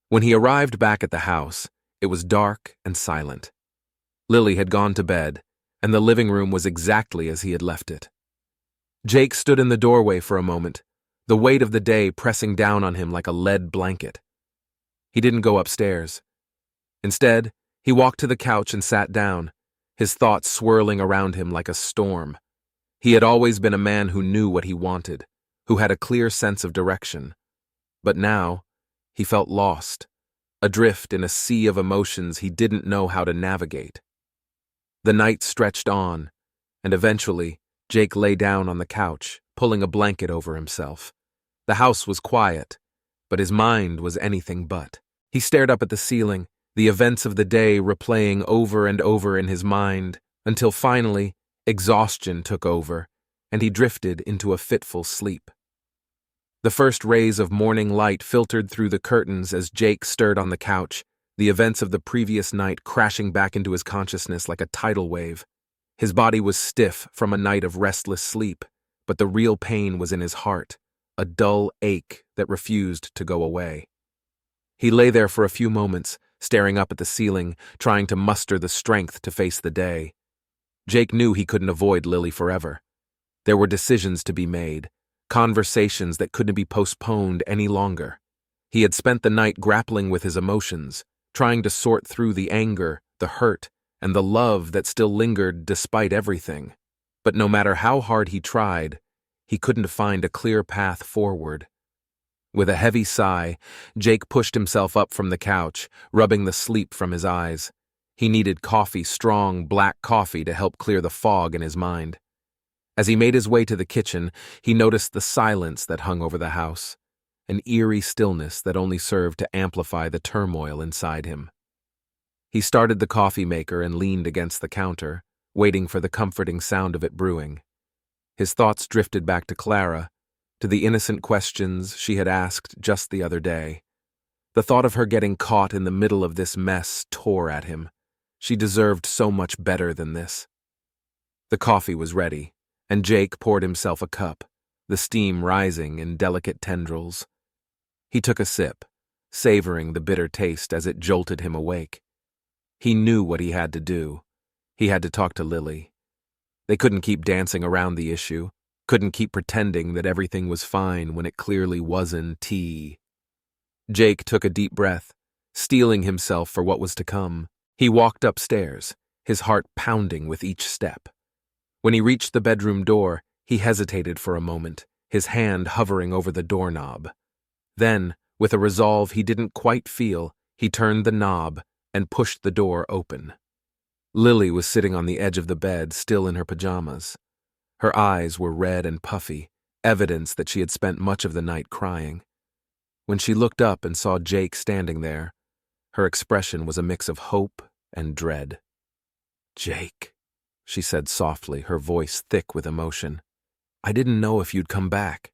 When he arrived back at the house, it was dark and silent. Lily had gone to bed, and the living room was exactly as he had left it. Jake stood in the doorway for a moment, the weight of the day pressing down on him like a lead blanket. He didn't go upstairs. Instead, he walked to the couch and sat down, his thoughts swirling around him like a storm. He had always been a man who knew what he wanted, who had a clear sense of direction. But now, he felt lost, adrift in a sea of emotions he didn't know how to navigate. The night stretched on, and eventually, Jake lay down on the couch, pulling a blanket over himself. The house was quiet, but his mind was anything but. He stared up at the ceiling, the events of the day replaying over and over in his mind, until finally, exhaustion took over, and he drifted into a fitful sleep. The first rays of morning light filtered through the curtains as Jake stirred on the couch, the events of the previous night crashing back into his consciousness like a tidal wave. His body was stiff from a night of restless sleep, but the real pain was in his heart, a dull ache that refused to go away. He lay there for a few moments, staring up at the ceiling, trying to muster the strength to face the day. Jake knew he couldn't avoid Lily forever. There were decisions to be made, conversations that couldn't be postponed any longer. He had spent the night grappling with his emotions, trying to sort through the anger, the hurt, and the love that still lingered despite everything. But no matter how hard he tried, he couldn't find a clear path forward. With a heavy sigh, Jake pushed himself up from the couch, rubbing the sleep from his eyes. He needed coffee, strong, black coffee, to help clear the fog in his mind. As he made his way to the kitchen, he noticed the silence that hung over the house, an eerie stillness that only served to amplify the turmoil inside him. He started the coffee maker and leaned against the counter, waiting for the comforting sound of it brewing. His thoughts drifted back to Clara, to the innocent questions she had asked just the other day. The thought of her getting caught in the middle of this mess tore at him. She deserved so much better than this. The coffee was ready, and Jake poured himself a cup, the steam rising in delicate tendrils. He took a sip, savoring the bitter taste as it jolted him awake. He knew what he had to do. He had to talk to Lily. They couldn't keep dancing around the issue, couldn't keep pretending that everything was fine when it clearly wasn't. Jake took a deep breath, steeling himself for what was to come. He walked upstairs, his heart pounding with each step. When he reached the bedroom door, he hesitated for a moment, his hand hovering over the doorknob. Then, with a resolve he didn't quite feel, he turned the knob and pushed the door open. Lily was sitting on the edge of the bed, still in her pajamas. Her eyes were red and puffy, evidence that she had spent much of the night crying. When she looked up and saw Jake standing there, Her expression was a mix of hope and dread. "Jake," she said softly, her voice thick with emotion. "I didn't know if you'd come back."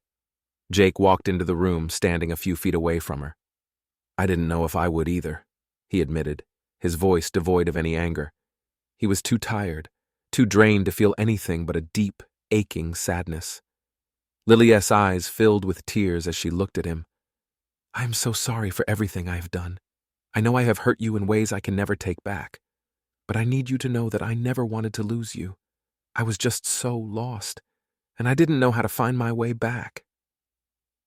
Jake walked into the room, standing a few feet away from her. "I didn't know if I would either," he admitted, his voice devoid of any anger. He was too tired, too drained to feel anything but a deep, aching sadness. Lily's eyes filled with tears as she looked at him. "I am so sorry for everything I have done. I know I have hurt you in ways I can never take back. But I need you to know that I never wanted to lose you. I was just so lost, and I didn't know how to find my way back."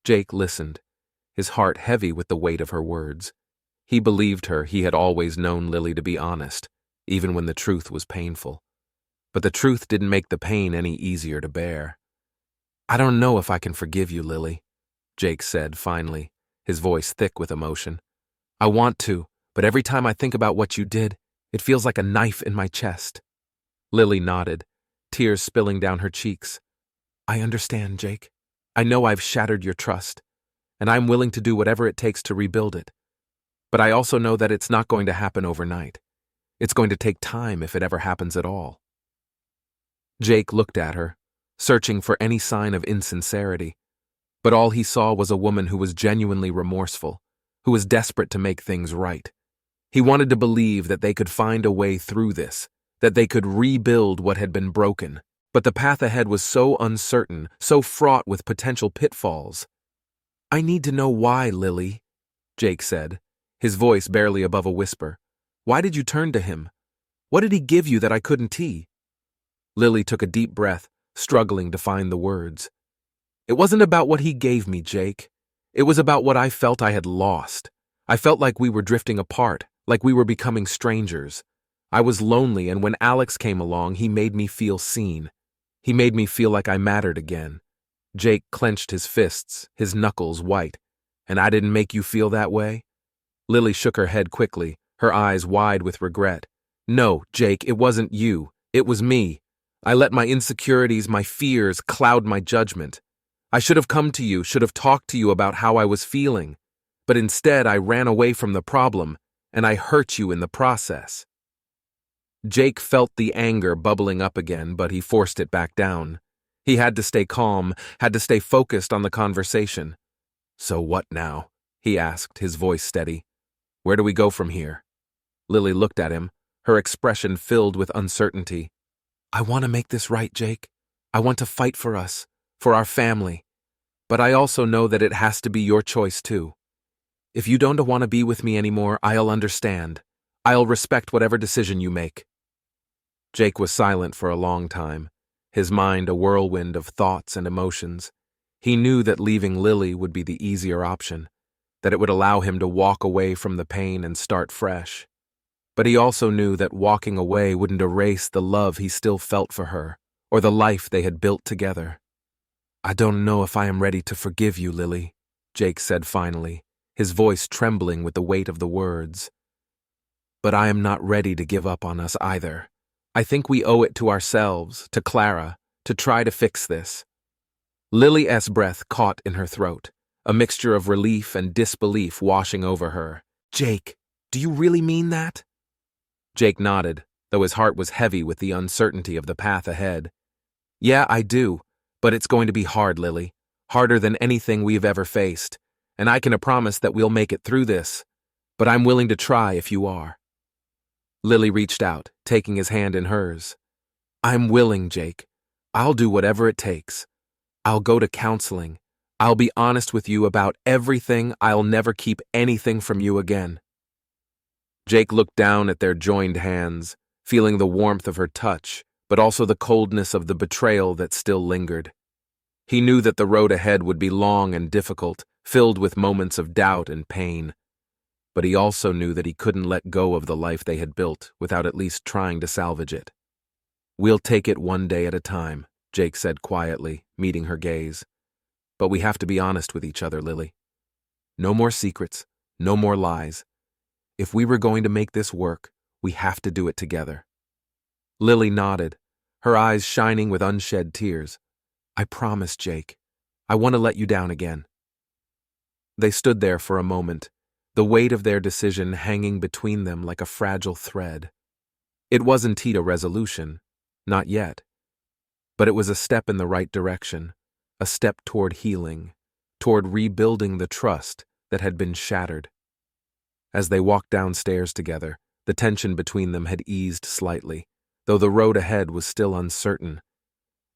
Jake listened, his heart heavy with the weight of her words. He believed her. He had always known Lily to be honest, even when the truth was painful. But the truth didn't make the pain any easier to bear. "I don't know if I can forgive you, Lily," Jake said finally, his voice thick with emotion. "I want to, but every time I think about what you did, it feels like a knife in my chest." Lily nodded, tears spilling down her cheeks. "I understand, Jake. I know I've shattered your trust, and I'm willing to do whatever it takes to rebuild it. But I also know that it's not going to happen overnight. It's going to take time if it ever happens at all." Jake looked at her, searching for any sign of insincerity, but all he saw was a woman who was genuinely remorseful, who was desperate to make things right. He wanted to believe that they could find a way through this, that they could rebuild what had been broken, but the path ahead was so uncertain, so fraught with potential pitfalls. "I need to know why, Lily," Jake said, his voice barely above a whisper. "Why did you turn to him? What did he give you that I couldn't see?" Lily took a deep breath, struggling to find the words. "It wasn't about what he gave me, Jake. It was about what I felt I had lost. I felt like we were drifting apart, like we were becoming strangers. I was lonely, and when Alex came along, he made me feel seen. He made me feel like I mattered again." Jake clenched his fists, his knuckles white. "And I didn't make you feel that way?" Lily shook her head quickly, her eyes wide with regret. "No, Jake, it wasn't you. It was me. I let my insecurities, my fears, cloud my judgment. I should have come to you, should have talked to you about how I was feeling. But instead, I ran away from the problem, and I hurt you in the process." Jake felt the anger bubbling up again, but he forced it back down. He had to stay calm, had to stay focused on the conversation. "So what now?" he asked, his voice steady. "Where do we go from here?" Lily looked at him, her expression filled with uncertainty. "I want to make this right, Jake. I want to fight for us, for our family. But I also know that it has to be your choice, too. If you don't want to be with me anymore, I'll understand. I'll respect whatever decision you make." Jake was silent for a long time, his mind a whirlwind of thoughts and emotions. He knew that leaving Lily would be the easier option, that it would allow him to walk away from the pain and start fresh. But he also knew that walking away wouldn't erase the love he still felt for her, or the life they had built together. "I don't know if I am ready to forgive you, Lily," Jake said finally, his voice trembling with the weight of the words. "But I am not ready to give up on us either. I think we owe it to ourselves, to Clara, to try to fix this." Lily's breath caught in her throat, a mixture of relief and disbelief washing over her. "Jake, do you really mean that?" Jake nodded, though his heart was heavy with the uncertainty of the path ahead. "Yeah, I do, but it's going to be hard, Lily. Harder than anything we've ever faced, and I can promise that we'll make it through this. But I'm willing to try if you are." Lily reached out, taking his hand in hers. "I'm willing, Jake. I'll do whatever it takes. I'll go to counseling. I'll be honest with you about everything. I'll never keep anything from you again." Jake looked down at their joined hands, feeling the warmth of her touch, but also the coldness of the betrayal that still lingered. He knew that the road ahead would be long and difficult, filled with moments of doubt and pain. But he also knew that he couldn't let go of the life they had built without at least trying to salvage it. "We'll take it one day at a time," Jake said quietly, meeting her gaze. "But we have to be honest with each other, Lily. No more secrets, no more lies. If we were going to make this work, we have to do it together." Lily nodded, her eyes shining with unshed tears. "I promise, Jake. I want to let you down again." They stood there for a moment, the weight of their decision hanging between them like a fragile thread. It wasn't a resolution, not yet, but it was a step in the right direction, a step toward healing, toward rebuilding the trust that had been shattered. As they walked downstairs together, the tension between them had eased slightly, though the road ahead was still uncertain.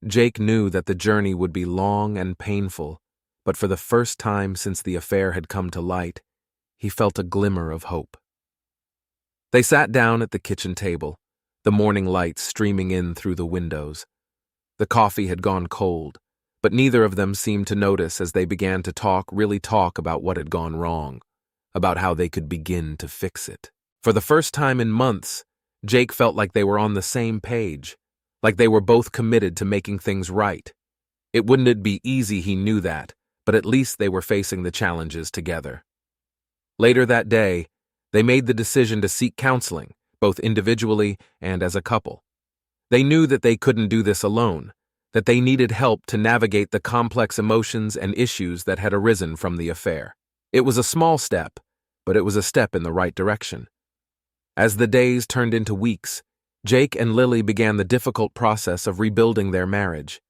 Jake knew that the journey would be long and painful, but for the first time since the affair had come to light, he felt a glimmer of hope. They sat down at the kitchen table, the morning light streaming in through the windows. The coffee had gone cold, but neither of them seemed to notice as they began to really talk about what had gone wrong, about how they could begin to fix it. For the first time in months, Jake felt like they were on the same page, like they were both committed to making things right. It wouldn't be easy, he knew that, but at least they were facing the challenges together. Later that day, they made the decision to seek counseling, both individually and as a couple. They knew that they couldn't do this alone, that they needed help to navigate the complex emotions and issues that had arisen from the affair. It was a small step, but it was a step in the right direction. As the days turned into weeks, Jake and Lily began the difficult process of rebuilding their marriage.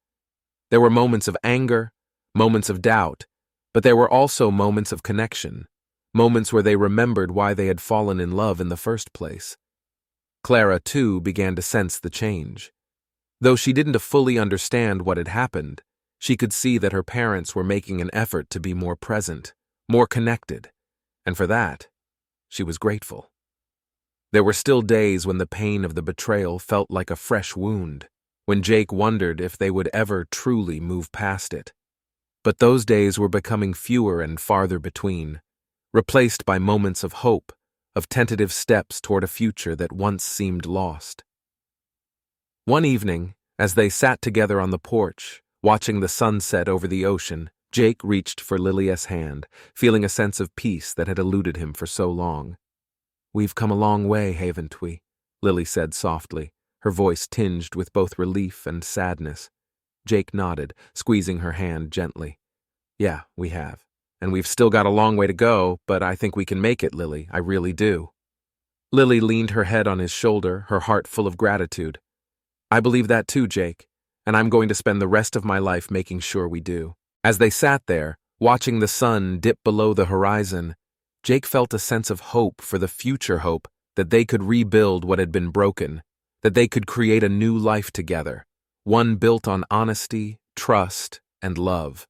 There were moments of anger, moments of doubt, but there were also moments of connection, moments where they remembered why they had fallen in love in the first place. Clara, too, began to sense the change. Though she didn't fully understand what had happened, she could see that her parents were making an effort to be more present, more connected, and for that, she was grateful. There were still days when the pain of the betrayal felt like a fresh wound, when Jake wondered if they would ever truly move past it. But those days were becoming fewer and farther between, replaced by moments of hope, of tentative steps toward a future that once seemed lost. One evening, as they sat together on the porch, watching the sunset over the ocean, Jake reached for Lily's hand, feeling a sense of peace that had eluded him for so long. "We've come a long way, haven't we?" Lily said softly, her voice tinged with both relief and sadness. Jake nodded, squeezing her hand gently. "Yeah, we have. And we've still got a long way to go, but I think we can make it, Lily. I really do." Lily leaned her head on his shoulder, her heart full of gratitude. "I believe that too, Jake, and I'm going to spend the rest of my life making sure we do." As they sat there, watching the sun dip below the horizon, Jake felt a sense of hope for the future, hope that they could rebuild what had been broken, that they could create a new life together, one built on honesty, trust, and love.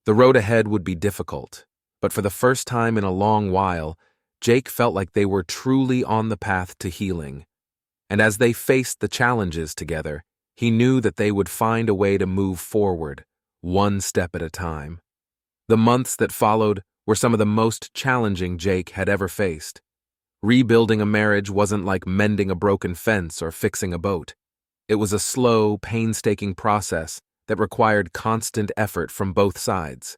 The road ahead would be difficult, but for the first time in a long while, Jake felt like they were truly on the path to healing. And as they faced the challenges together, he knew that they would find a way to move forward, one step at a time. The months that followed were some of the most challenging Jake had ever faced. Rebuilding a marriage wasn't like mending a broken fence or fixing a boat. It was a slow, painstaking process that required constant effort from both sides.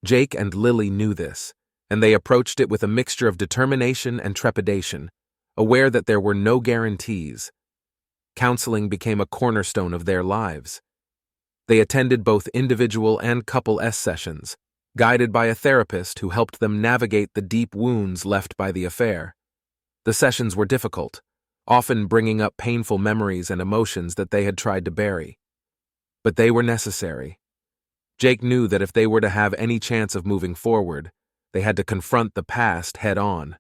Jake and Lily knew this, and they approached it with a mixture of determination and trepidation, aware that there were no guarantees. Counseling became a cornerstone of their lives. They attended both individual and couple sessions, guided by a therapist who helped them navigate the deep wounds left by the affair. The sessions were difficult, often bringing up painful memories and emotions that they had tried to bury. But they were necessary. Jake knew that if they were to have any chance of moving forward, they had to confront the past head-on.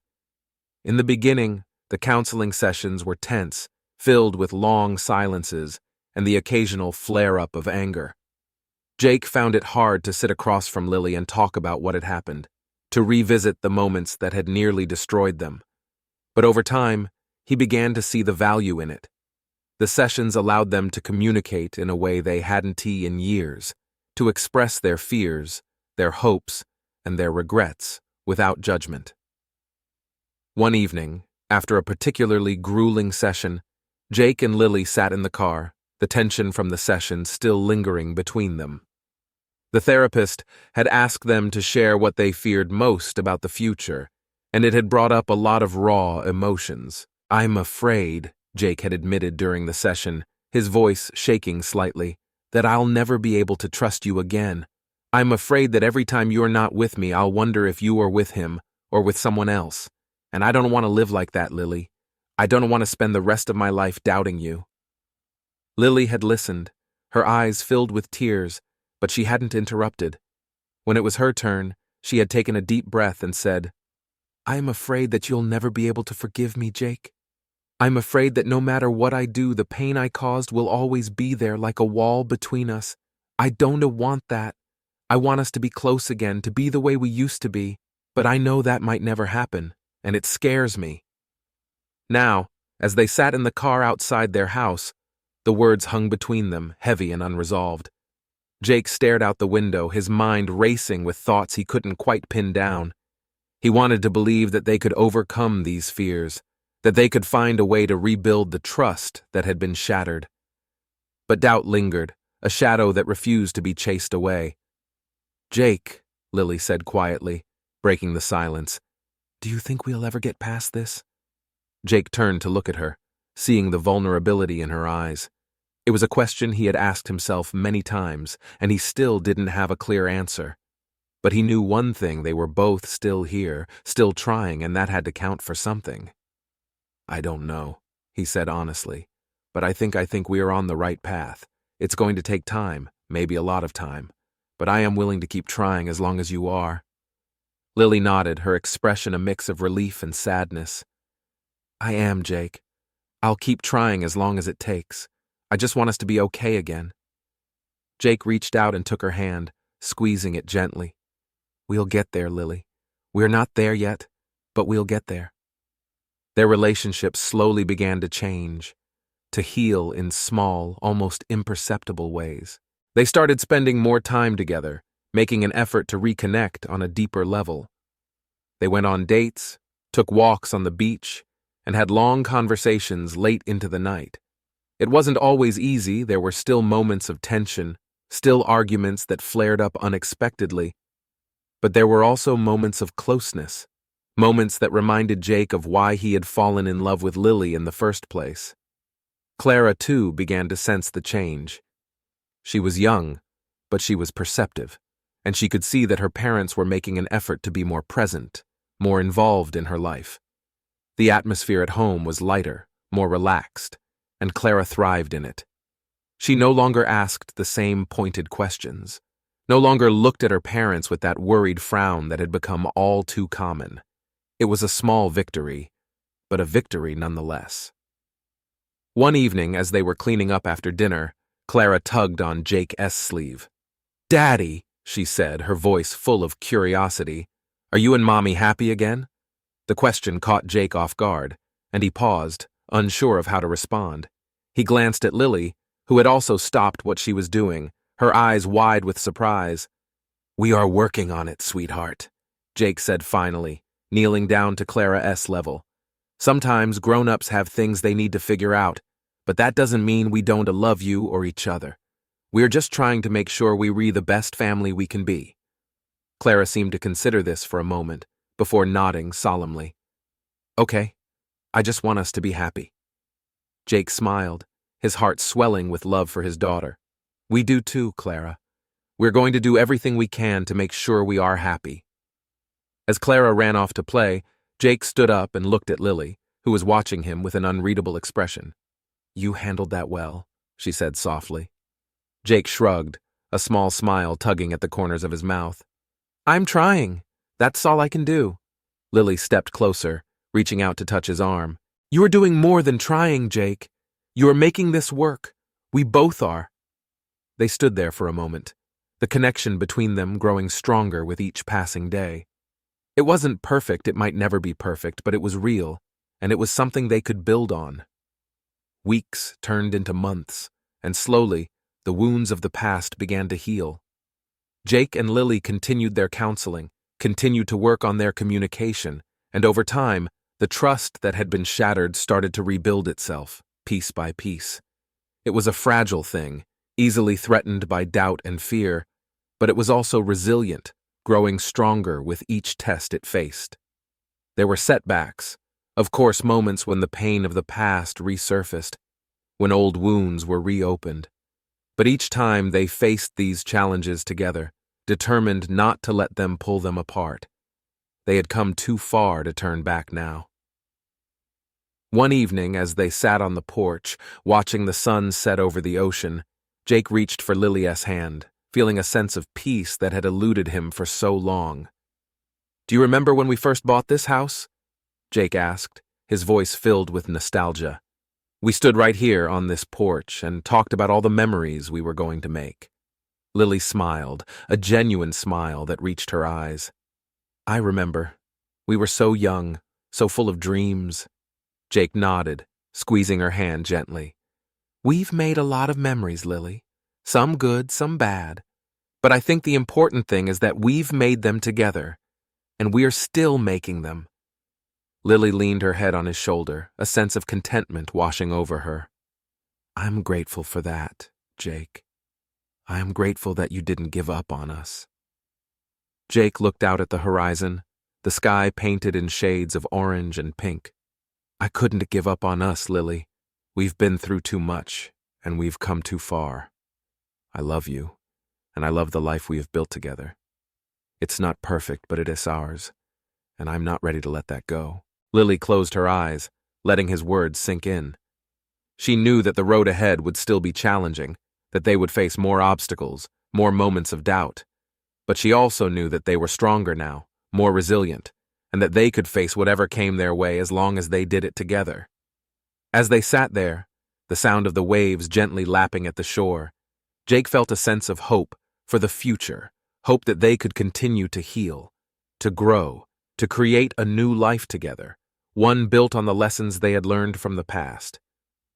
In the beginning, the counseling sessions were tense, filled with long silences and the occasional flare-up of anger. Jake found it hard to sit across from Lily and talk about what had happened, to revisit the moments that had nearly destroyed them. But over time, he began to see the value in it. The sessions allowed them to communicate in a way they hadn't in years, to express their fears, their hopes, and their regrets without judgment. One evening, after a particularly grueling session, Jake and Lily sat in the car, the tension from the session still lingering between them. The therapist had asked them to share what they feared most about the future, and it had brought up a lot of raw emotions. "I'm afraid," Jake had admitted during the session, his voice shaking slightly, "that I'll never be able to trust you again. I'm afraid that every time you're not with me, I'll wonder if you are with him, or with someone else. And I don't want to live like that, Lily. I don't want to spend the rest of my life doubting you." Lily had listened, her eyes filled with tears, but she hadn't interrupted. When it was her turn, she had taken a deep breath and said, "I am afraid that you'll never be able to forgive me, Jake. I'm afraid that no matter what I do, the pain I caused will always be there like a wall between us. I don't want that. I want us to be close again, to be the way we used to be, but I know that might never happen, and it scares me." Now, as they sat in the car outside their house, the words hung between them, heavy and unresolved. Jake stared out the window, his mind racing with thoughts he couldn't quite pin down. He wanted to believe that they could overcome these fears, that they could find a way to rebuild the trust that had been shattered. But doubt lingered, a shadow that refused to be chased away. "Jake," Lily said quietly, breaking the silence, "do you think we'll ever get past this?" Jake turned to look at her, seeing the vulnerability in her eyes. It was a question he had asked himself many times, and he still didn't have a clear answer. But he knew one thing: they were both still here, still trying, and that had to count for something. "I don't know," he said honestly, "but I think we are on the right path. It's going to take time, maybe a lot of time, but I am willing to keep trying as long as you are." Lily nodded, her expression a mix of relief and sadness. "I am, Jake. I'll keep trying as long as it takes. I just want us to be okay again." Jake reached out and took her hand, squeezing it gently. "We'll get there, Lily. We're not there yet, but we'll get there." Their relationship slowly began to change, to heal in small, almost imperceptible ways. They started spending more time together, making an effort to reconnect on a deeper level. They went on dates, took walks on the beach, and had long conversations late into the night. It wasn't always easy. There were still moments of tension, still arguments that flared up unexpectedly. But there were also moments of closeness, moments that reminded Jake of why he had fallen in love with Lily in the first place. Clara, too, began to sense the change. She was young, but she was perceptive, and she could see that her parents were making an effort to be more present, more involved in her life. The atmosphere at home was lighter, more relaxed, and Clara thrived in it. She no longer asked the same pointed questions, no longer looked at her parents with that worried frown that had become all too common. It was a small victory, but a victory nonetheless. One evening, as they were cleaning up after dinner, Clara tugged on Jake's sleeve. "Daddy," she said, her voice full of curiosity, "are you and Mommy happy again?" The question caught Jake off guard, and he paused, unsure of how to respond. He glanced at Lily, who had also stopped what she was doing, her eyes wide with surprise. "We are working on it, sweetheart," Jake said finally, kneeling down to Clara's level. "Sometimes grown-ups have things they need to figure out, but that doesn't mean we don't love you or each other. We're just trying to make sure we're the best family we can be." Clara seemed to consider this for a moment, before nodding solemnly. "Okay, I just want us to be happy." Jake smiled, his heart swelling with love for his daughter. "We do too, Clara. We're going to do everything we can to make sure we are happy." As Clara ran off to play, Jake stood up and looked at Lily, who was watching him with an unreadable expression. "You handled that well," she said softly. Jake shrugged, a small smile tugging at the corners of his mouth. "I'm trying. That's all I can do." Lily stepped closer, reaching out to touch his arm. "You are doing more than trying, Jake. You are making this work. We both are." They stood there for a moment, the connection between them growing stronger with each passing day. It wasn't perfect, it might never be perfect, but it was real, and it was something they could build on. Weeks turned into months, and slowly, the wounds of the past began to heal. Jake and Lily continued their counseling, continued to work on their communication, and over time, the trust that had been shattered started to rebuild itself, piece by piece. It was a fragile thing, easily threatened by doubt and fear, but it was also resilient, growing stronger with each test it faced. There were setbacks, of course, moments when the pain of the past resurfaced, when old wounds were reopened. But each time they faced these challenges together, determined not to let them pull them apart. They had come too far to turn back now. One evening, as they sat on the porch, watching the sun set over the ocean, Jake reached for Lily's hand, feeling a sense of peace that had eluded him for so long. "Do you remember when we first bought this house?" Jake asked, his voice filled with nostalgia. "We stood right here on this porch and talked about all the memories we were going to make." Lily smiled, a genuine smile that reached her eyes. "I remember. We were so young, so full of dreams." Jake nodded, squeezing her hand gently. "We've made a lot of memories, Lily. Some good, some bad. But I think the important thing is that we've made them together, and we're still making them." Lily leaned her head on his shoulder, a sense of contentment washing over her. "I'm grateful for that, Jake. I am grateful that you didn't give up on us." Jake looked out at the horizon, the sky painted in shades of orange and pink. "I couldn't give up on us, Lily. We've been through too much, and we've come too far. I love you, and I love the life we have built together. It's not perfect, but it is ours, and I'm not ready to let that go." Lily closed her eyes, letting his words sink in. She knew that the road ahead would still be challenging, that they would face more obstacles, more moments of doubt. But she also knew that they were stronger now, more resilient, and that they could face whatever came their way as long as they did it together. As they sat there, the sound of the waves gently lapping at the shore, Jake felt a sense of hope for the future, hope that they could continue to heal, to grow, to create a new life together, one built on the lessons they had learned from the past.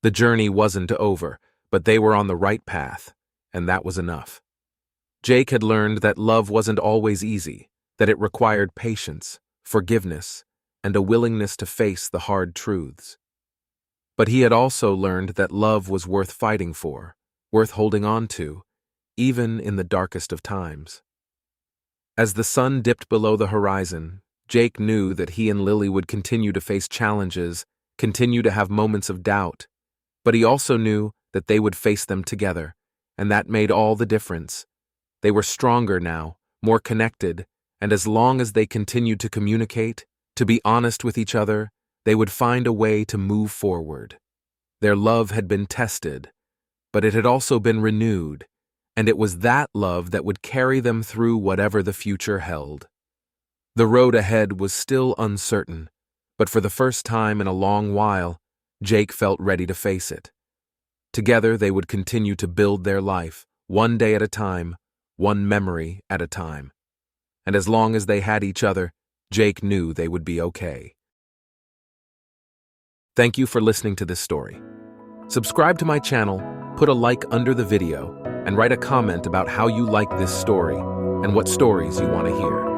The journey wasn't over, but they were on the right path, and that was enough. Jake had learned that love wasn't always easy, that it required patience, forgiveness, and a willingness to face the hard truths. But he had also learned that love was worth fighting for, worth holding on to, even in the darkest of times. As the sun dipped below the horizon, Jake knew that he and Lily would continue to face challenges, continue to have moments of doubt, but he also knew that they would face them together, and that made all the difference. They were stronger now, more connected, and as long as they continued to communicate, to be honest with each other, they would find a way to move forward. Their love had been tested, but it had also been renewed, and it was that love that would carry them through whatever the future held. The road ahead was still uncertain, but for the first time in a long while, Jake felt ready to face it. Together they would continue to build their life, one day at a time, one memory at a time. And as long as they had each other, Jake knew they would be okay. Thank you for listening to this story. Subscribe to my channel, put a like under the video, and write a comment about how you like this story and what stories you want to hear.